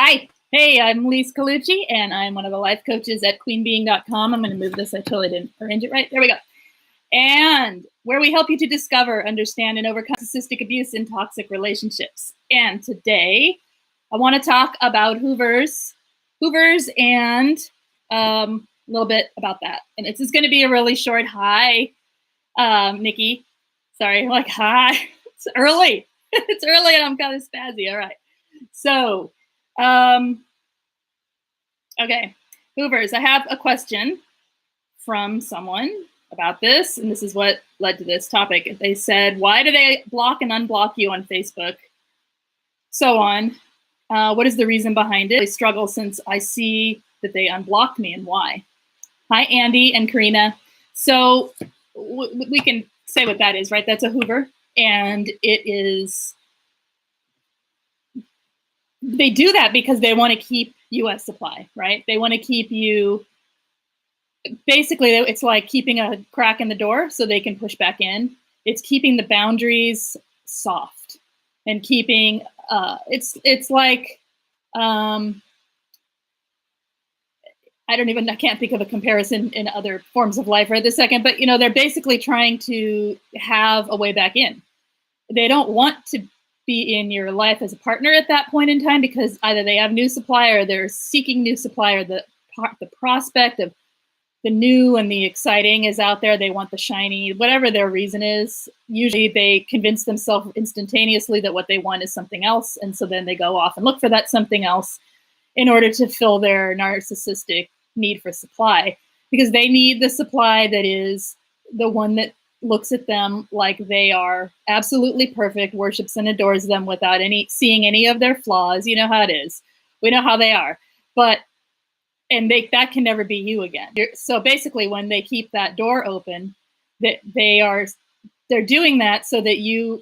Hi. Hey, I'm Lise Colucci, and I'm one of the life coaches at queenbeing.com. I'm going to move this. I totally didn't arrange it right. There we go. And where we help you to discover, understand, and overcome narcissistic abuse in toxic relationships. And today, I want to talk about Hoovers and a little bit about that. And this is going to be a really short hi, Nikki. Sorry, like hi. It's early. It's early and I'm kind of spazzy. All right. So, okay, Hoovers, I have a question from someone about this, and this is what led to this topic. They said, why do they block and unblock you on Facebook? So on. What is the reason behind it? I struggle since I see that they unblocked me, and why? Hi, Andy and Karina. So we can say what that is, right? That's a Hoover, and it is... They do that because they want to keep you as supply, right? They want to keep you, basically, it's like keeping a crack in the door so they can push back in. It's keeping the boundaries soft and keeping, it's like, I can't think of a comparison in other forms of life right this second, but they're basically trying to have a way back in. They don't want to be in your life as a partner at that point in time because either they have new supply or they're seeking new supply, or the prospect of the new and the exciting is out there. They want the shiny, whatever their reason is. Usually they convince themselves instantaneously that what they want is something else. And so then they go off and look for that something else in order to fill their narcissistic need for supply, because they need the supply that is the one that looks at them like they are absolutely perfect, worships and adores them without seeing any of their flaws. You know how it is. We know how they are. That can never be you again. So basically, when they keep that door open, they're doing that so that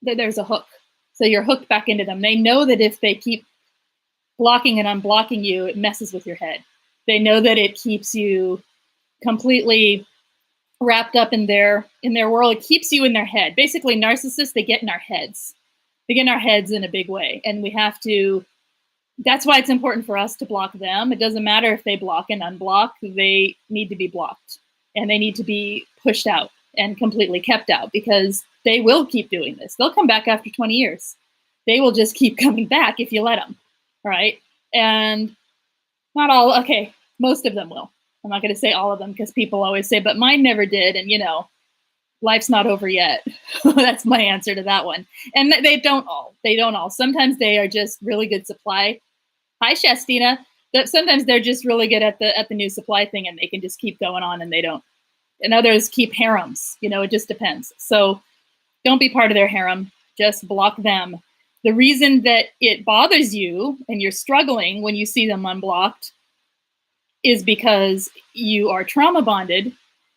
there's a hook. So you're hooked back into them. They know that if they keep blocking and unblocking you, it messes with your head. They know that it keeps you completely wrapped up in their world. It keeps you in their head. Basically, narcissists, they get in our heads. They get in our heads in a big way. And we have to, that's why it's important for us to block them. It doesn't matter if they block and unblock, they need to be blocked. And they need to be pushed out and completely kept out, because they will keep doing this. They'll come back after 20 years. They will just keep coming back if you let them. All right. And not all, okay, most of them will. I'm not going to say all of them because people always say, but mine never did. And, life's not over yet. That's my answer to that one. And they don't all. Sometimes they are just really good supply. Hi, Shastina. Sometimes they're just really good at the new supply thing, and they can just keep going on, and they don't. And others keep harems. It just depends. So don't be part of their harem. Just block them. The reason that it bothers you and you're struggling when you see them unblocked is because you are trauma bonded,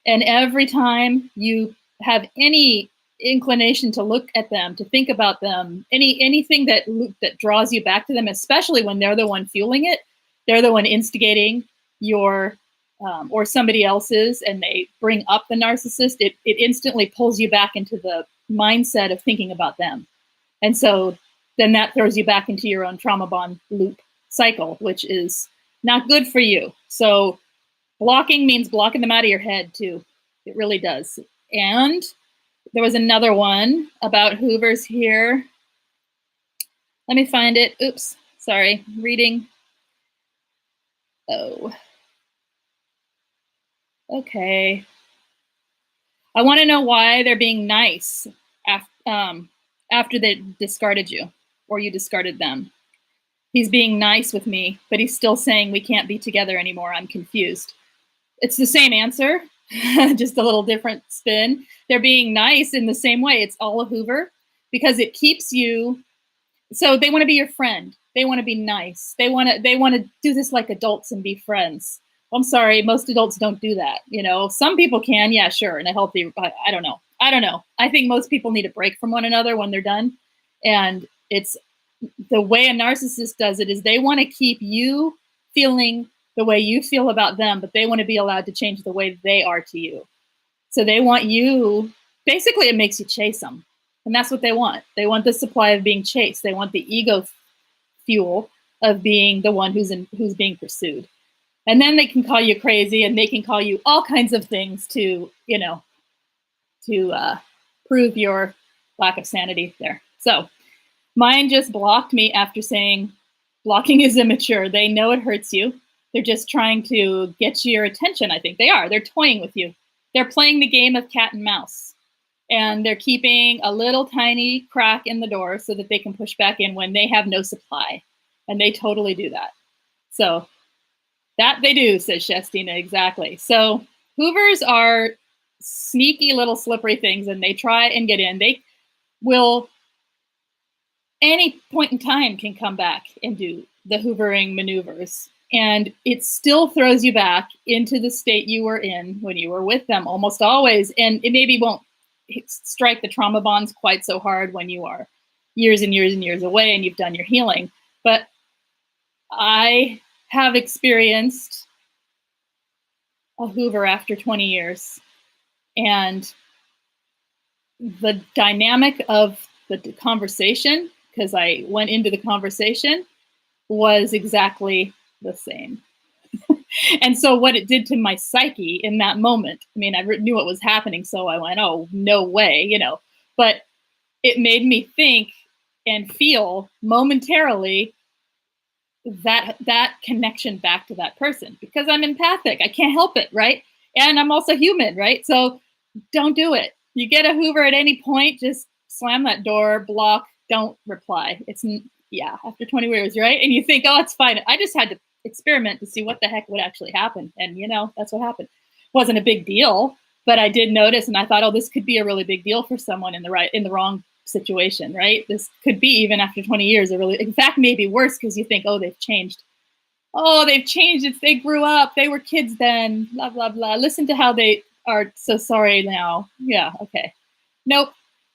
and every time you have any inclination to look at them, to think about them, anything that draws you back to them, especially when they're the one fueling it, they're the one instigating your or somebody else's, and they bring up the narcissist, it instantly pulls you back into the mindset of thinking about them. And so then that throws you back into your own trauma bond loop cycle, which is not good for you. So blocking means blocking them out of your head too. It really does. And there was another one about Hoovers here. Let me find it. Oops, sorry, reading. Oh, okay. I want to know why they're being nice after they discarded you, or you discarded them. He's being nice with me, but he's still saying we can't be together anymore. I'm confused. It's the same answer, just a little different spin. They're being nice in the same way. It's all a Hoover because it keeps you. So they want to be your friend. They want to be nice. They want to do this like adults and be friends. Well, I'm sorry, most adults don't do that. Some people can, yeah, sure, in a healthy. I don't know. I think most people need a break from one another when they're done, and it's. The way a narcissist does it is they want to keep you feeling the way you feel about them, but they want to be allowed to change the way they are to you. So they want you, basically it makes you chase them. And that's what they want. They want the supply of being chased. They want the ego fuel of being the one who's being pursued. And then they can call you crazy, and they can call you all kinds of things to, prove your lack of sanity there. So mine just blocked me after saying blocking is immature. They know it hurts you. They're just trying to get your attention. I think they are. They're toying with you. They're playing the game of cat and mouse. And they're keeping a little tiny crack in the door so that they can push back in when they have no supply. And they totally do that. So that they do, says Shestina, exactly. So Hoovers are sneaky little slippery things, and they try and get in. They will, any point in time, can come back and do the hoovering maneuvers. And it still throws you back into the state you were in when you were with them, almost always. And it maybe won't strike the trauma bonds quite so hard when you are years and years and years away and you've done your healing. But I have experienced a Hoover after 20 years. And the dynamic of the conversation, because I went into the conversation, was exactly the same. And so what it did to my psyche in that moment, I mean, I knew what was happening, so I went, oh, no way, but it made me think and feel momentarily that connection back to that person, because I'm empathic. I can't help it, right? And I'm also human, right? So don't do it. You get a Hoover at any point, just slam that door, block, don't reply. It's, after 20 years, right? And you think, oh, it's fine. I just had to experiment to see what the heck would actually happen. And, that's what happened. Wasn't a big deal, but I did notice, and I thought, oh, this could be a really big deal for someone in the wrong situation, right? This could be, even after 20 years, in fact, maybe worse, because you think, oh, they've changed. Oh, they've changed. They grew up. They were kids then, blah, blah, blah. Listen to how they are so sorry now. Yeah, okay. Nope.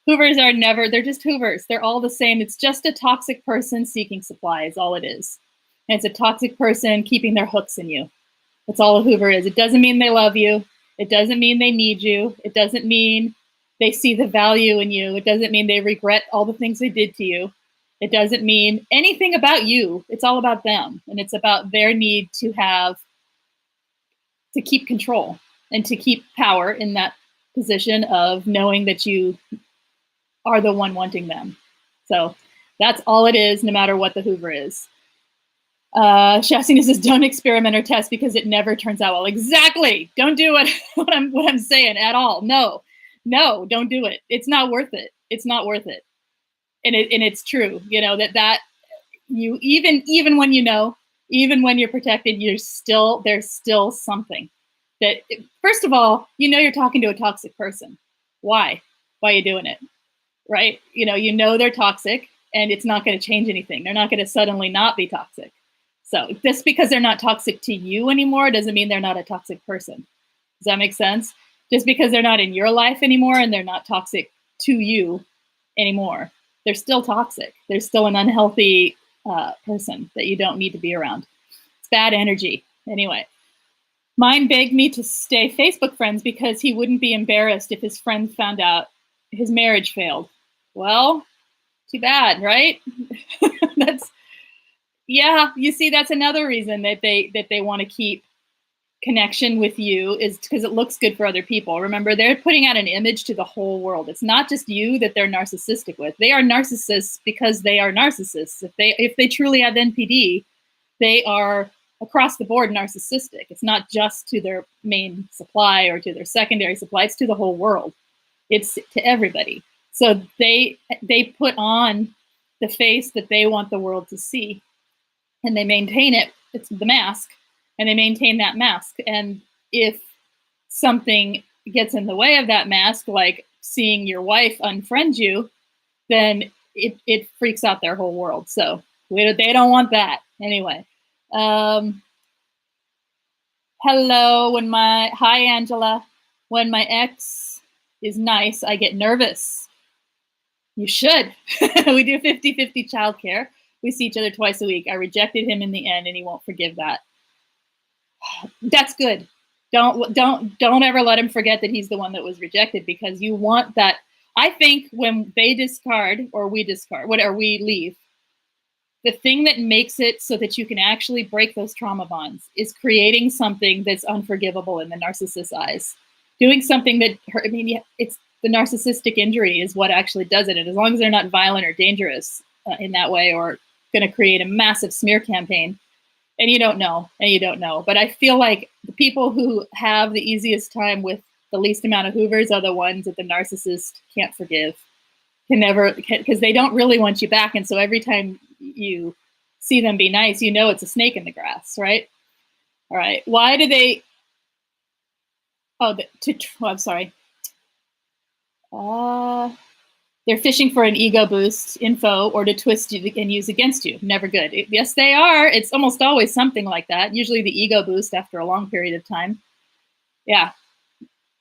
Hoovers are never, they're just Hoovers. They're all the same. It's just a toxic person seeking supply is all it is. And it's a toxic person keeping their hooks in you. That's all a Hoover is. It doesn't mean they love you. It doesn't mean they need you. It doesn't mean they see the value in you. It doesn't mean they regret all the things they did to you. It doesn't mean anything about you. It's all about them. And it's about their need to keep control and to keep power in that position of knowing that you are the one wanting them. So that's all it is, no matter what the Hoover is. Shastina says, don't experiment or test because it never turns out well. Exactly. Don't do what I'm saying at all. No, don't do it. It's not worth it. It's not worth it. And it's true, that you, even when even when you're protected, there's still something that, first of all, you're talking to a toxic person. Why are you doing it? Right? They're toxic, and it's not going to change anything. They're not going to suddenly not be toxic. So just because they're not toxic to you anymore doesn't mean they're not a toxic person. Does that make sense? Just because they're not in your life anymore and they're not toxic to you anymore, they're still toxic. They're still an unhealthy person that you don't need to be around. It's bad energy. Anyway, mine begged me to stay Facebook friends because he wouldn't be embarrassed if his friends found out his marriage failed. Well, too bad, right? You see, that's another reason that they want to keep connection with you, is because it looks good for other people. Remember, they're putting out an image to the whole world. It's not just you that they're narcissistic with. They are narcissists because they are narcissists. If they truly have NPD, they are across the board narcissistic. It's not just to their main supply or to their secondary supply. It's to the whole world. It's to everybody. So they put on the face that they want the world to see, and they maintain it. It's the mask, and they maintain that mask. And if something gets in the way of that mask, like seeing your wife unfriend you, then it freaks out their whole world. So they don't want that. Anyway, hello. Hi, Angela. When my ex is nice, I get nervous. You should. We do 50-50 childcare. We see each other twice a week. I rejected him in the end, and he won't forgive that. That's good. Don't ever let him forget that he's the one that was rejected, because you want that. I think when they discard or we discard, whatever, we leave, the thing that makes it so that you can actually break those trauma bonds is creating something that's unforgivable in the narcissist's eyes. Doing something that hurt, I mean, it's the narcissistic injury is what actually does it. And as long as they're not violent or dangerous in that way, or going to create a massive smear campaign, and you don't know, But I feel like the people who have the easiest time with the least amount of Hoovers are the ones that the narcissist can't forgive, can never, because they don't really want you back. And so every time you see them be nice, you know it's a snake in the grass, right? All right. Why do they? Oh, I'm sorry. They're fishing for an ego boost info or to twist you and use against you. Never good. Yes, they are. It's almost always something like that. Usually the ego boost after a long period of time. Yeah,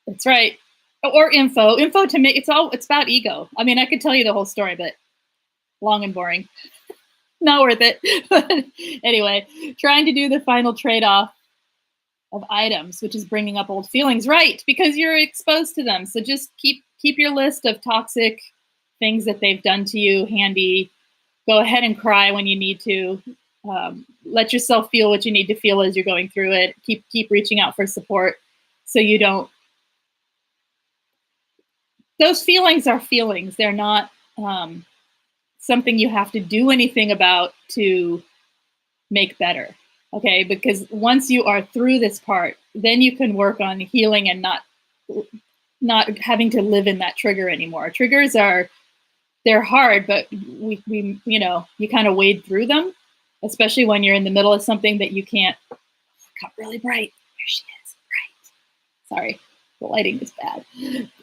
that's right. Or info to me. It's about ego. I mean, I could tell you the whole story, but long and boring. Not worth it. But anyway, trying to do the final trade-off of items, which is bringing up old feelings, right? Because you're exposed to them. So just keep your list of toxic things that they've done to you handy. Go ahead and cry when you need to. Let yourself feel what you need to feel as you're going through it. Keep reaching out for support so you don't. Those feelings are feelings. They're not something you have to do anything about to make better. Okay, because once you are through this part, then you can work on healing and not having to live in that trigger anymore. Triggers they're hard, but we you kind of wade through them, especially when you're in the middle of something that you can't. Oh, it got really bright. There she is. Right. Sorry, the lighting is bad.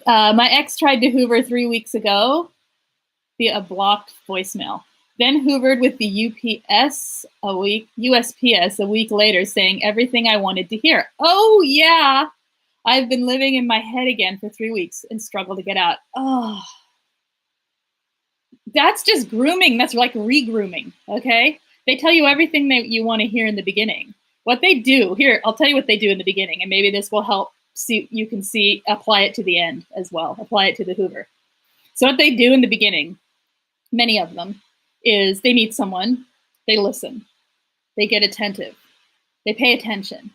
My ex tried to Hoover 3 weeks ago via a blocked voicemail. Then hoovered with the USPS a week later, saying everything I wanted to hear. Oh, yeah. I've been living in my head again for 3 weeks and struggle to get out. Oh, that's just grooming. That's like re-grooming, okay? They tell you everything that you want to hear in the beginning. What they do, here, I'll tell you what they do in the beginning, and maybe this will help you can apply it to the end as well. Apply it to the Hoover. So what they do in the beginning, many of them, is they meet someone, they listen, they get attentive, they pay attention,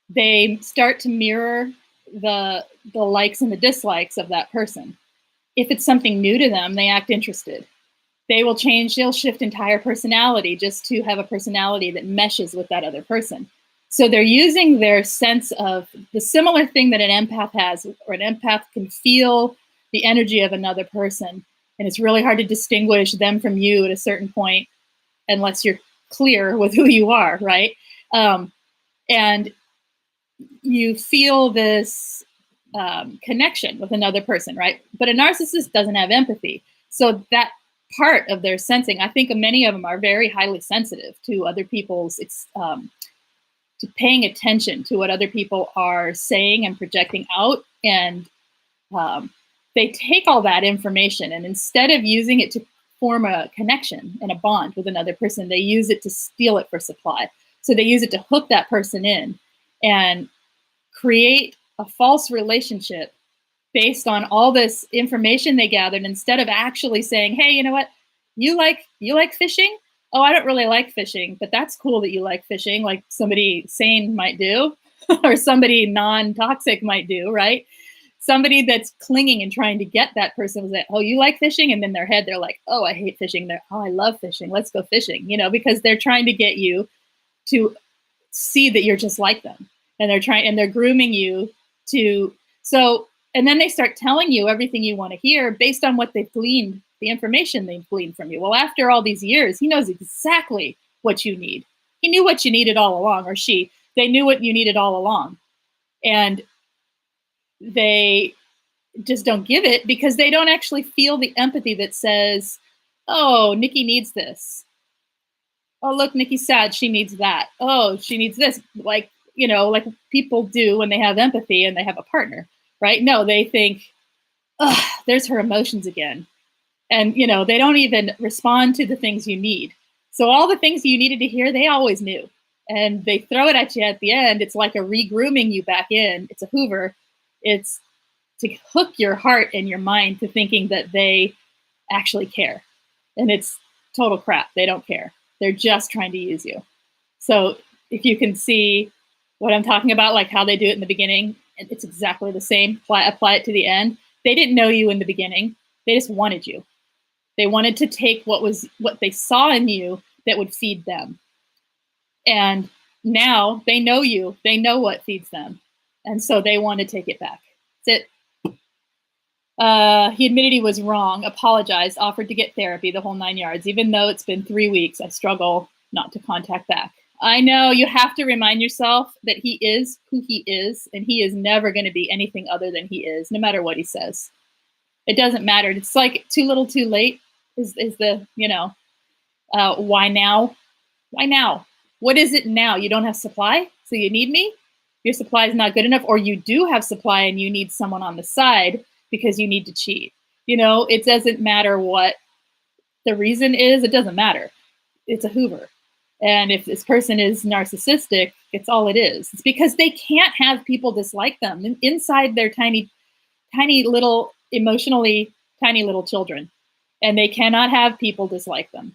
they start to mirror the likes and the dislikes of that person. If it's something new to them, they act interested. They'll shift entire personality just to have a personality that meshes with that other person. So they're using their sense of the similar thing that an empath has, or an empath can feel the energy of another person. And it's really hard to distinguish them from you at a certain point, unless you're clear with who you are, right? And you feel this connection with another person, right? But a narcissist doesn't have empathy. So that part of their sensing, I think many of them are very highly sensitive to other people's, to paying attention to what other people are saying and projecting out. And they take all that information, and instead of using it to form a connection and a bond with another person, they use it to steal it for supply. So they use it to hook that person in and create a false relationship based on all this information they gathered, instead of actually saying, hey, you know what? You like fishing? Oh, I don't really like fishing, but that's cool that you like fishing, like somebody sane might do, or somebody non-toxic might do, right? Somebody that's clinging and trying to get that person was like, oh, you like fishing? And in their head, they're like, oh, I hate fishing. Oh, I love fishing. Let's go fishing, because they're trying to get you to see that you're just like them. And they're grooming you and then they start telling you everything you want to hear based on what they've gleaned, the information they've gleaned from you. Well, after all these years, he knows exactly what you need. He knew what you needed all along, or they knew what you needed all along. And they just don't give it because they don't actually feel the empathy that says, oh, Nikki needs this. Oh, look, Nikki's sad. She needs that. Oh, she needs this. Like people do when they have empathy and they have a partner, right? No, they think, oh, there's her emotions again. And, they don't even respond to the things you need. So all the things you needed to hear, they always knew. And they throw it at you at the end. It's like a re-grooming you back in. It's a Hoover. It's to hook your heart and your mind to thinking that they actually care. And it's total crap. They don't care. They're just trying to use you. So if you can see what I'm talking about, like how they do it in the beginning, it's exactly the same. Apply it to the end. They didn't know you in the beginning. They just wanted you. They wanted to take what they saw in you that would feed them. And now they know you. They know what feeds them. And so they want to take it back. That's it. He admitted he was wrong, apologized, offered to get therapy, the whole 9 yards. Even though it's been 3 weeks, I struggle not to contact back. I know, you have to remind yourself that he is who he is, and he is never going to be anything other than he is, no matter what he says. It doesn't matter. It's like too little, too late is the, why now? Why now? What is it now? You don't have supply, so you need me? Your supply is not good enough, or you do have supply and you need someone on the side because you need to cheat. It doesn't matter what the reason is. It doesn't matter. It's a Hoover. And if this person is narcissistic, it's all it is. It's because they can't have people dislike them inside their tiny, tiny little, emotionally tiny little children. And they cannot have people dislike them.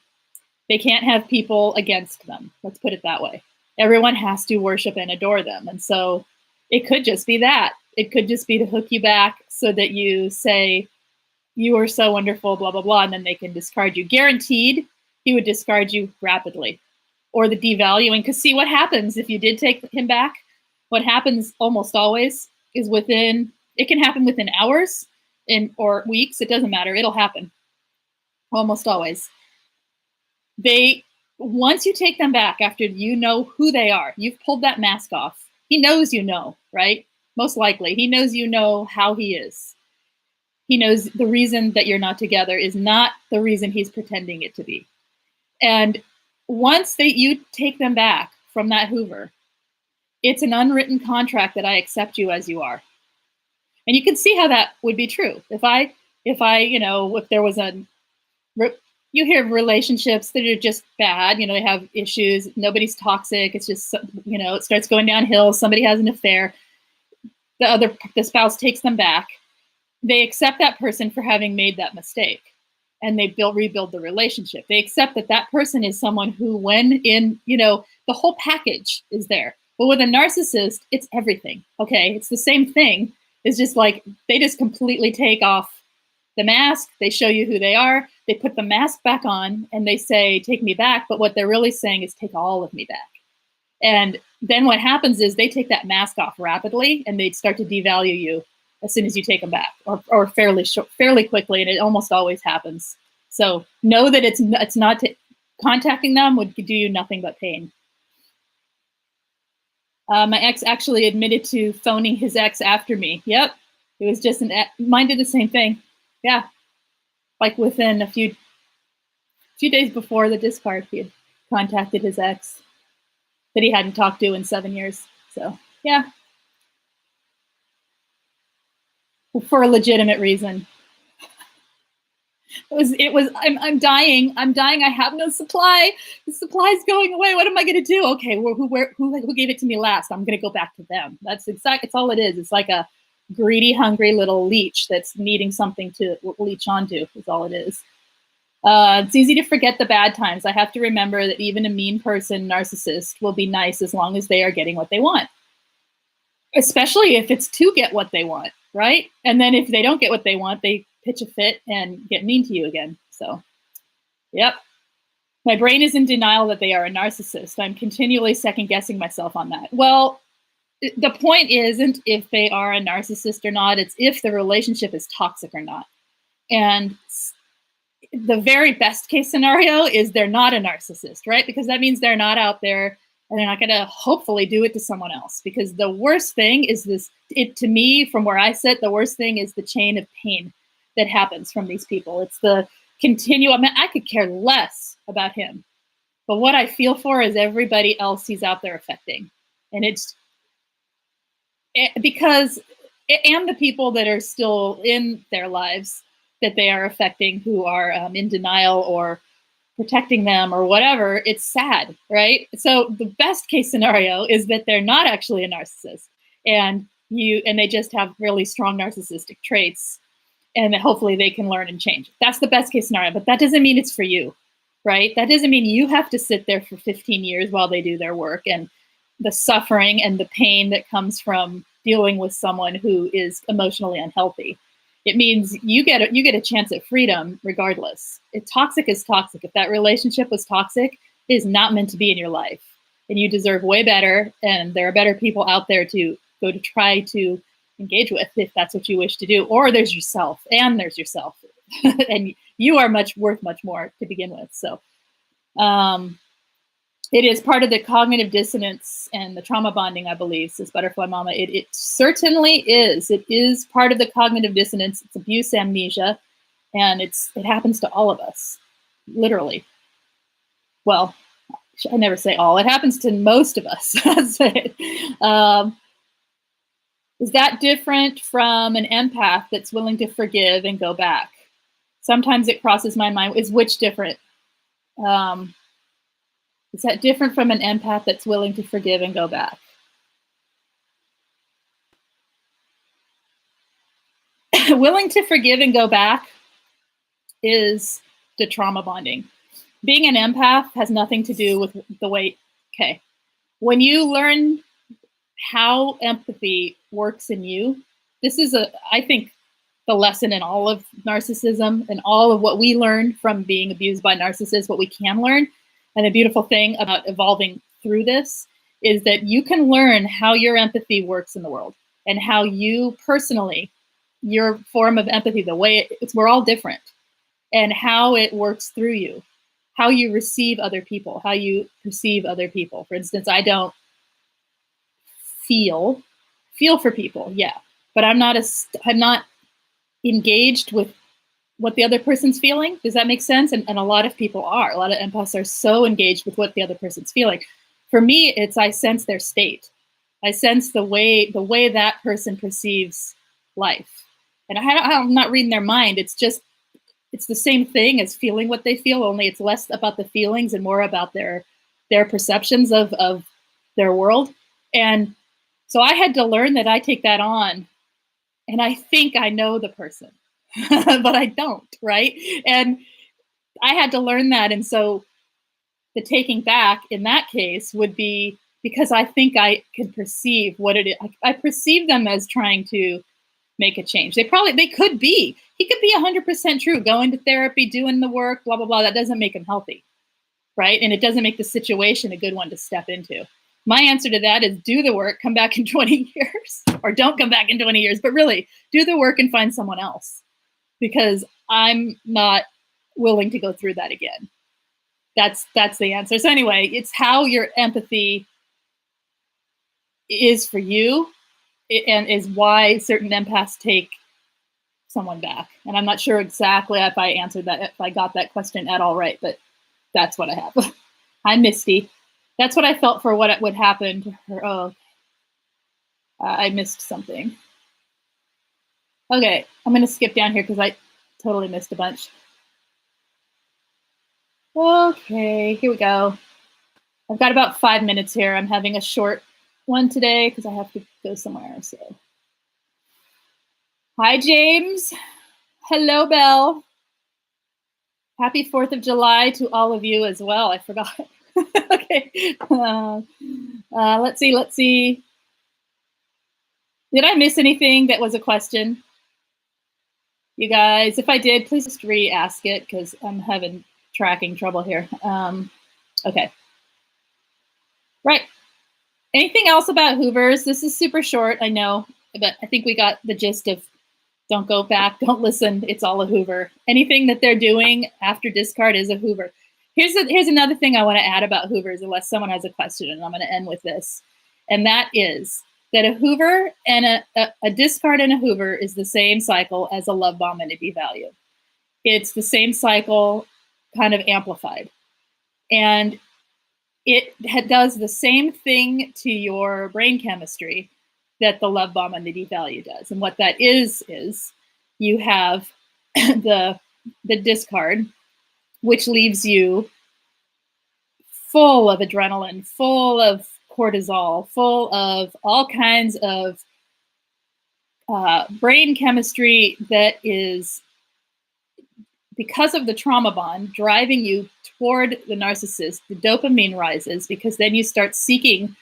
They can't have people against them. Let's put it that way. Everyone has to worship and adore them. And so it could just be that. It could just be to hook you back so that you say, you are so wonderful, blah, blah, blah, and then they can discard you. Guaranteed, he would discard you rapidly. Or the devaluing, because see what happens if you did take him back. What happens almost always is it can happen within hours or weeks. It doesn't matter. It'll happen. Almost always. Once you take them back after you know who they are, you've pulled that mask off. He knows right? Most likely. He knows how he is. He knows the reason that you're not together is not the reason he's pretending it to be. And once you take them back from that Hoover, it's an unwritten contract that I accept you as you are. And you can see how that would be true. If there was you hear relationships that are just bad, they have issues, nobody's toxic, it's just, it starts going downhill, somebody has an affair, the spouse takes them back, they accept that person for having made that mistake. And they rebuild the relationship. They accept that person is someone who, the whole package is there. But with a narcissist, it's everything. Okay, it's the same thing. It's just like they just completely take off the mask. They show you who they are. They put the mask back on and they say, take me back. But what they're really saying is take all of me back. And then what happens is they take that mask off rapidly and they start to devalue you as soon as you take them back, or fairly quickly, and it almost always happens. So know that it's not contacting them would do you nothing but pain. My ex actually admitted to phoning his ex after me. Yep, it was just mine did the same thing. Yeah, like within a few days before the discard, he had contacted his ex that he hadn't talked to in 7 years. So yeah. For a legitimate reason. I'm dying. I have no supply. The supply's going away. What am I going to do? Okay, well, who gave it to me last? I'm going to go back to them. It's all it is. It's like a greedy, hungry little leech that's needing something to leech onto, is all it is. It's easy to forget the bad times. I have to remember that even a mean person, narcissist, will be nice as long as they are getting what they want. Especially if it's to get what they want, right? And then if they don't get what they want, they pitch a fit and get mean to you again. So, yep. My brain is in denial that they are a narcissist. I'm continually second-guessing myself on that. Well, the point isn't if they are a narcissist or not. It's if the relationship is toxic or not. And the very best case scenario is they're not a narcissist, right? Because that means they're not out there and they're not going to hopefully do it to someone else. Because the worst thing is to me, from where I sit, the worst thing is the chain of pain that happens from these people. It's the continuum. I could care less about him. But what I feel for is everybody else he's out there affecting. And because the people that are still in their lives that they are affecting, who are in denial or protecting them or whatever, it's sad, right? So the best case scenario is that they're not actually a narcissist and they just have really strong narcissistic traits, and that hopefully they can learn and change. That's the best case scenario, but that doesn't mean it's for you. right? That doesn't mean you have to sit there for 15 years while they do their work, and the suffering and the pain that comes from dealing with someone who is emotionally unhealthy. It means you get a chance at freedom regardless. If toxic is toxic, if that relationship was toxic, it is not meant to be in your life. And you deserve way better. And there are better people out there to go to try to engage with if that's what you wish to do. Or there's yourself, and there's yourself. And you are worth much more to begin with. So it is part of the cognitive dissonance and the trauma bonding, I believe, says Butterfly Mama. It certainly is. It is part of the cognitive dissonance. It's abuse amnesia, and it happens to all of us, literally. Well, I never say all. It happens to most of us. Is that different from an empath that's willing to forgive and go back? Sometimes it crosses my mind. Is which different? Is that different from an empath that's willing to forgive and go back? Willing to forgive and go back is the trauma bonding. Being an empath has nothing to do with the way, okay. When you learn how empathy works in you, this is I think, the lesson in all of narcissism and all of what we learn from being abused by narcissists, what we can learn. And the beautiful thing about evolving through this is that you can learn how your empathy works in the world, and how you personally, your form of empathy, the way we're all different, and how it works through you, how you receive other people, how you perceive other people. For instance, I don't feel for people, yeah, but I'm not engaged with what the other person's feeling. Does that make sense? And a lot of people are. A lot of empaths are so engaged with what the other person's feeling. For me, it's I sense their state. I sense the way that person perceives life. And I'm not reading their mind. It's the same thing as feeling what they feel, only it's less about the feelings and more about their perceptions of their world. And so I had to learn that I take that on, and I think I know the person. But I don't, right? And I had to learn that. And so the taking back in that case would be because I think I can perceive what it is. I perceive them as trying to make a change. They could be. He could be 100% true, going to therapy, doing the work, blah, blah, blah. That doesn't make him healthy, right? And it doesn't make the situation a good one to step into. My answer to that is do the work, come back in 20 years, or don't come back in 20 years, but really do the work and find someone else. Because I'm not willing to go through that again. That's the answer. So anyway, it's how your empathy is for you, and is why certain empaths take someone back. And I'm not sure exactly if I answered that, if I got that question at all right, but that's what I have. Hi, Misty. That's what I felt for what would happen to her. Oh, I missed something. Okay, I'm going to skip down here because I totally missed a bunch. Okay, here we go. I've got about 5 minutes here. I'm having a short one today because I have to go somewhere. So, hi, James. Hello, Belle. Happy 4th of July to all of you as well. I forgot. Okay. Let's see. Did I miss anything that was a question? You guys, if I did, please just re-ask it because I'm having tracking trouble here. Okay. Right. Anything else about Hoovers? This is super short, I know, but I think we got the gist of don't go back, don't listen, it's all a Hoover. Anything that they're doing after discard is a Hoover. Here's another thing I want to add about Hoovers, unless someone has a question, and I'm going to end with this. And that is that a Hoover and a discard and a Hoover is the same cycle as a love bomb and a devalue. It's the same cycle, kind of amplified. And it does the same thing to your brain chemistry that the love bomb and the devalue does. And what that is you have the discard, which leaves you full of adrenaline, full of cortisol, full of all kinds of brain chemistry that is, because of the trauma bond, driving you toward the narcissist, the dopamine rises, because then you start seeking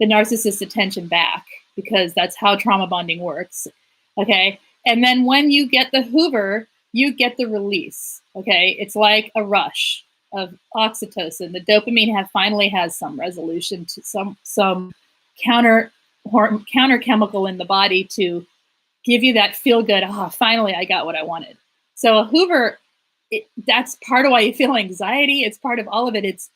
the narcissist's attention back, because that's how trauma bonding works. Okay. And then when you get the Hoover, you get the release. Okay. It's like a rush of oxytocin. The dopamine finally has some resolution to some counter chemical in the body to give you that feel good. Ah, finally I got what I wanted. So a Hoover, that's part of why you feel anxiety. It's part of all of it. It's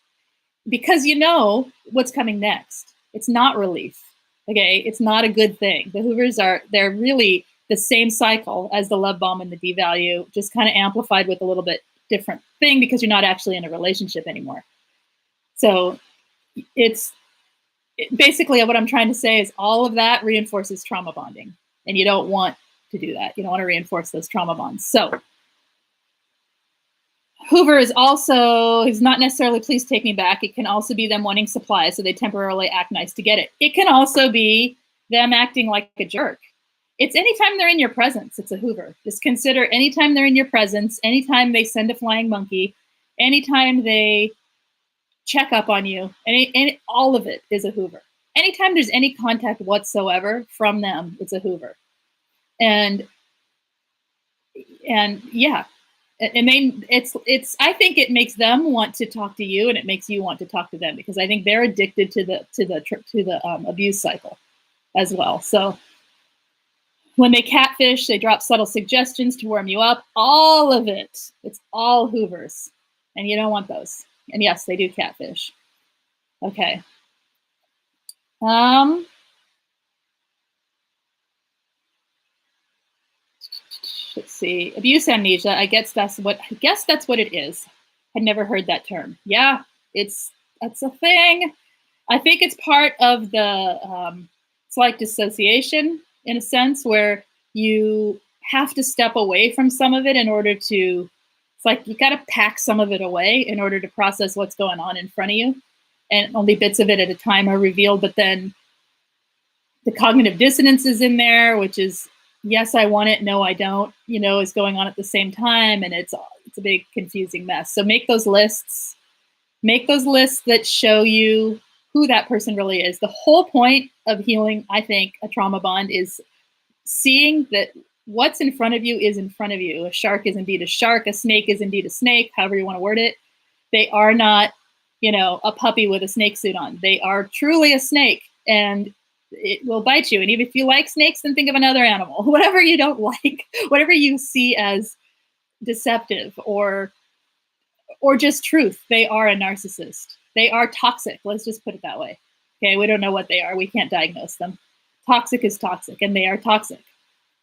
because you know what's coming next. It's not relief. Okay. It's not a good thing. The Hoovers they're really the same cycle as the love bomb and the devalue, just kind of amplified with a little bit different thing, because you're not actually in a relationship anymore. So basically what I'm trying to say is all of that reinforces trauma bonding, and you don't want to do that. You don't want to reinforce those trauma bonds. So Hoover is not necessarily please take me back. It can also be them wanting supply, so they temporarily act nice to get it. It can also be them acting like a jerk. It's anytime they're in your presence, it's a Hoover. Just consider anytime they're in your presence, anytime they send a flying monkey, anytime they check up on you, and all of it is a Hoover. Anytime there's any contact whatsoever from them, it's a Hoover. And yeah. And I think it makes them want to talk to you, and it makes you want to talk to them, because I think they're addicted to the abuse cycle as well. So when they catfish, they drop subtle suggestions to warm you up. All of it, it's all Hoovers, and you don't want those. And yes, they do catfish. Okay. Let's see. Abuse amnesia. I guess that's what it is. I'd never heard that term. Yeah, that's a thing. I think it's part of the it's like dissociation, in a sense, where you have to step away from some of it in order to. It's like you got to pack some of it away in order to process what's going on in front of you, and only bits of it at a time are revealed. But then the cognitive dissonance is in there, which is yes, I want it, no, I don't, is going on at the same time. And it's a big confusing mess. So make those lists that show you who that person really is. The whole point of healing, I think, a trauma bond is seeing that what's in front of you is in front of you. A shark is indeed a shark. A snake is indeed a snake, however you want to word it. They are not, a puppy with a snake suit on. They are truly a snake, and it will bite you. And even if you like snakes, then think of another animal. Whatever you don't like, whatever you see as deceptive or just truth, they are a narcissist. They are toxic. Let's just put it that way. Okay, we don't know what they are. We can't diagnose them. Toxic is toxic, and they are toxic.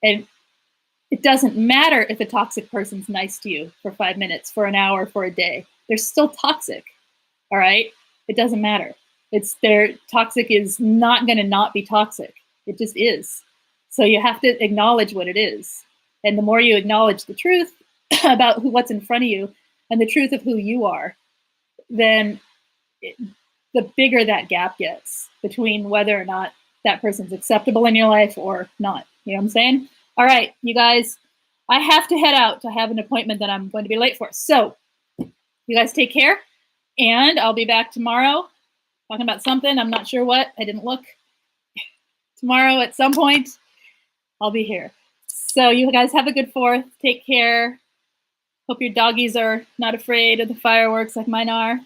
And it doesn't matter if a toxic person's nice to you for 5 minutes, for an hour, for a day. They're still toxic. All right? It doesn't matter. Toxic is not going to not be toxic. It just is. So you have to acknowledge what it is. And the more you acknowledge the truth about what's in front of you and the truth of who you are, then the bigger that gap gets between whether or not that person's acceptable in your life or not. You know what I'm saying? All right, you guys, I have to head out to have an appointment that I'm going to be late for. So you guys take care, and I'll be back tomorrow talking about something. I'm not sure what. I didn't look. Tomorrow at some point, I'll be here. So you guys have a good 4th. Take care. Hope your doggies are not afraid of the fireworks like mine are.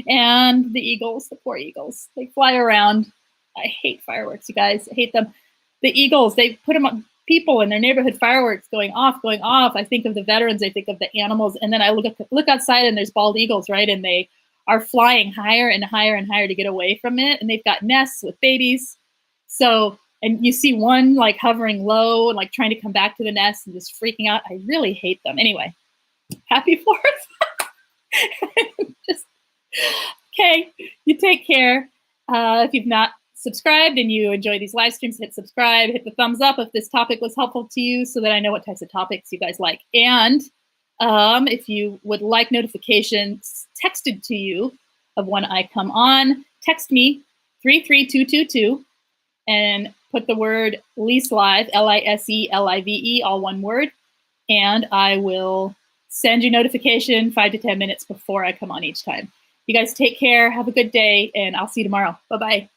And the eagles, the poor eagles, they fly around. I hate fireworks, you guys. I hate them. The eagles, they put them on people in their neighborhood, fireworks going off. I think of the veterans, I think of the animals. And then I look outside and there's bald eagles, right? And they are flying higher and higher and higher to get away from it. And they've got nests with babies. So, and you see one like hovering low and like trying to come back to the nest and just freaking out. I really hate them. Anyway, happy 4th. Okay, you take care. If you've not subscribed and you enjoy these live streams, hit subscribe, hit the thumbs up if this topic was helpful to you so that I know what types of topics you guys like. And if you would like notifications texted to you of when I come on, text me 33222 and put the word Lise Live, Liselive, all one word, and I will send you notification 5 to 10 minutes before I come on each time. You guys take care. Have a good day, and I'll see you tomorrow. Bye-bye.